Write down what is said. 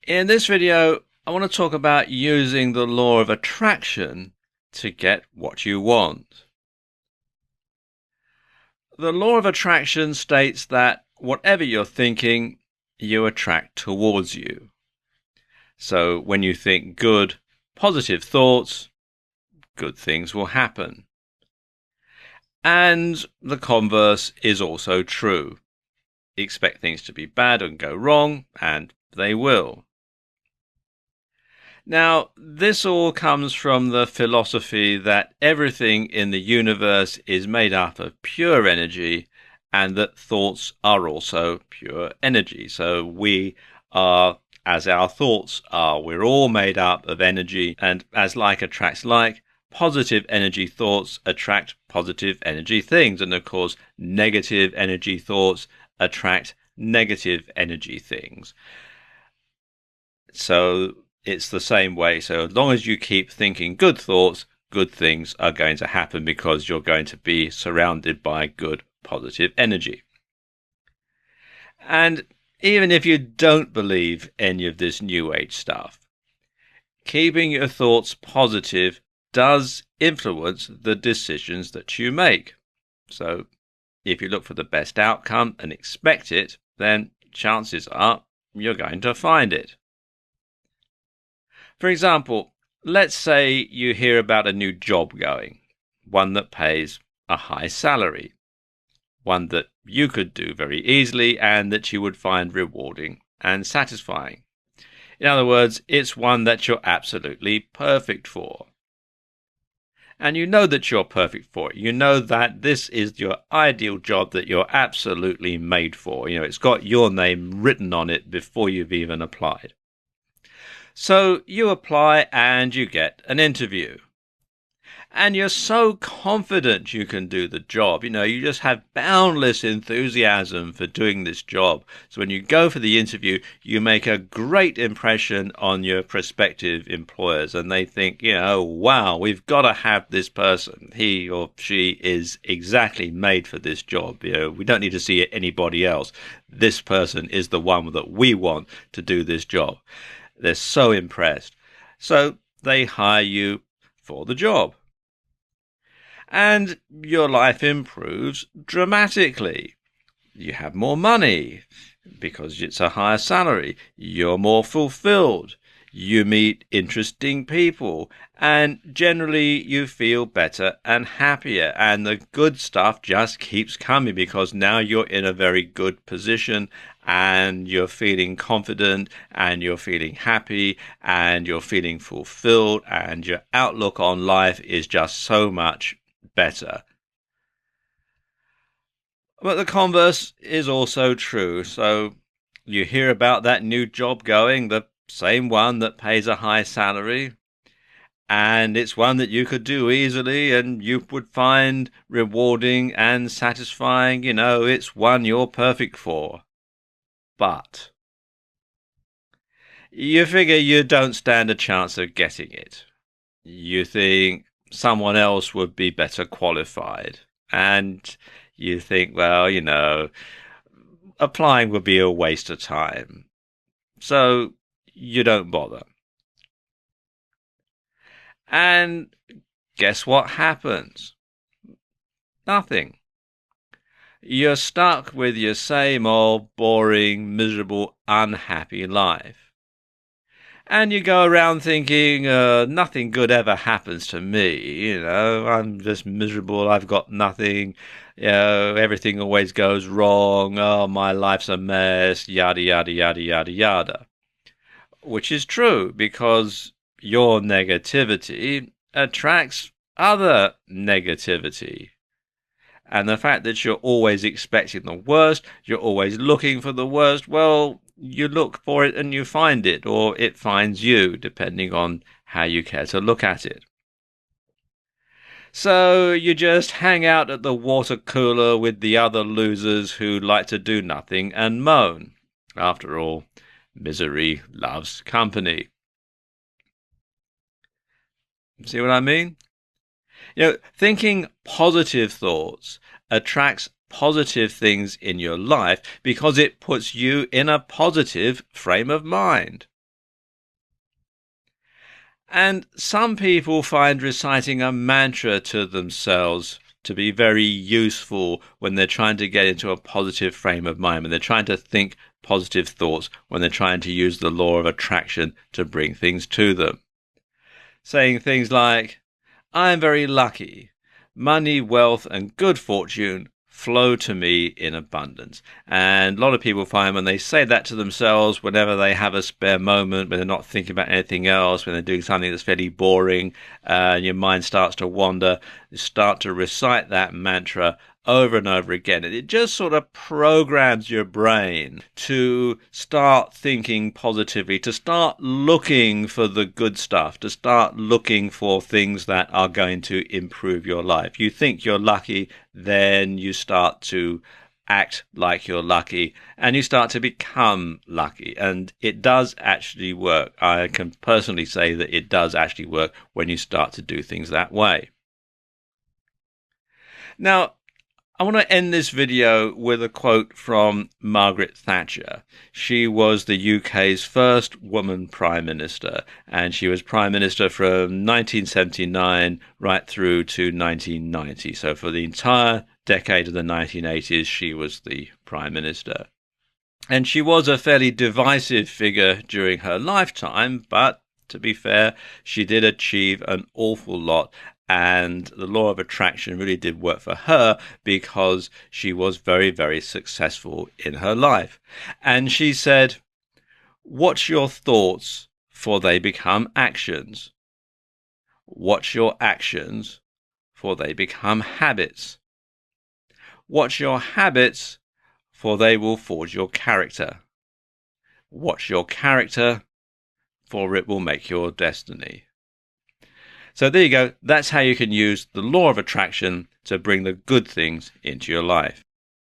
In this video, I want to talk about using the law of attraction to get what you want. The law of attraction states that whatever you're thinking, you attract towards you. So when you think good, positive thoughts, good things will happen. And the converse is also true. Expect things to be bad and go wrong, and they will. Now, this all comes from the philosophy that everything in the universe is made up of pure energy and that thoughts are also pure energy. So we are, as our thoughts are, we're all made up of energy, and as like attracts like, positive energy thoughts attract positive energy things. And of course, negative energy thoughts attract negative energy things. So it's the same way. So as long as you keep thinking good thoughts, good things are going to happen because you're going to be surrounded by good, positive energy. And even if you don't believe any of this New Age stuff, keeping your thoughts positive does influence the decisions that you make. So if you look for the best outcome and expect it, then chances are you're going to find it. For example, let's say you hear about a new job going, one that pays a high salary, one that you could do very easily and that you would find rewarding and satisfying. In other words, it's one that you're absolutely perfect for. And you know that you're perfect for it. You know that this is your ideal job that you're absolutely made for. You know, it's got your name written on it before you've even applied. So you apply and you get an interview. And you're so confident you can do the job. You know, you just have boundless enthusiasm for doing this job. So when you go for the interview, you make a great impression on your prospective employers. And they think, you know, wow, we've got to have this person. He or she is exactly made for this job. You know, we don't need to see anybody else. This person is the one that we want to do this job. They're so impressed. So they hire you for the job. And your life improves dramatically. You have more money because it's a higher salary. You're more fulfilled. You meet interesting people. And generally you feel better and happier. And the good stuff just keeps coming because now you're in a very good position and you're feeling confident and you're feeling happy and you're feeling fulfilled and your outlook on life is just so much better. But the converse is also true. So you hear about that new job going, the same one that pays a high salary, and it's one that you could do easily and you would find rewarding and satisfying. You know, it's one you're perfect for. But you figure you don't stand a chance of getting it. You think someone else would be better qualified. And you think, well, you know, applying would be a waste of time. So you don't bother. And guess what happens? Nothing. You're stuck with your same old boring, miserable, unhappy life. And you go around thinking, nothing good ever happens to me. You know, I'm just miserable. I've got nothing. You know, everything always goes wrong. Oh, my life's a mess. Yada, yada, yada, yada, yada. Which is true because your negativity attracts other negativity. And the fact that you're always expecting the worst, you're always looking for the worst, well, you look for it and you find it, or it finds you, depending on how you care to look at it. So you just hang out at the water cooler with the other losers who like to do nothing and moan. After all, misery loves company. See what I mean? You know, thinking positive thoughts attracts positive things in your life because it puts you in a positive frame of mind. And some people find reciting a mantra to themselves to be very useful when they're trying to get into a positive frame of mind, when they're trying to think positive thoughts, when they're trying to use the law of attraction to bring things to them. Saying things like, I am very lucky. Money, wealth, and good fortune flow to me in abundance. And a lot of people find when they say that to themselves, whenever they have a spare moment, when they're not thinking about anything else, when they're doing something that's fairly boring, and your mind starts to wander, you start to recite that mantra over and over again. And it just sort of programs your brain to start thinking positively, to start looking for the good stuff, to start looking for things that are going to improve your life. You think you're lucky, then you start to act like you're lucky and you start to become lucky. And it does actually work. I can personally say that it does actually work when you start to do things that way. Now, I want to end this video with a quote from Margaret Thatcher. She was the UK's first woman Prime Minister, and she was Prime Minister from 1979 right through to 1990. So for the entire decade of the 1980s, she was the Prime Minister. And she was a fairly divisive figure during her lifetime, but to be fair, she did achieve an awful lot. And the law of attraction really did work for her because she was very, very successful in her life. And she said, watch your thoughts, for they become actions. Watch your actions, for they become habits. Watch your habits, for they will forge your character. Watch your character, for it will make your destiny. So there you go. That's how you can use the law of attraction to bring the good things into your life.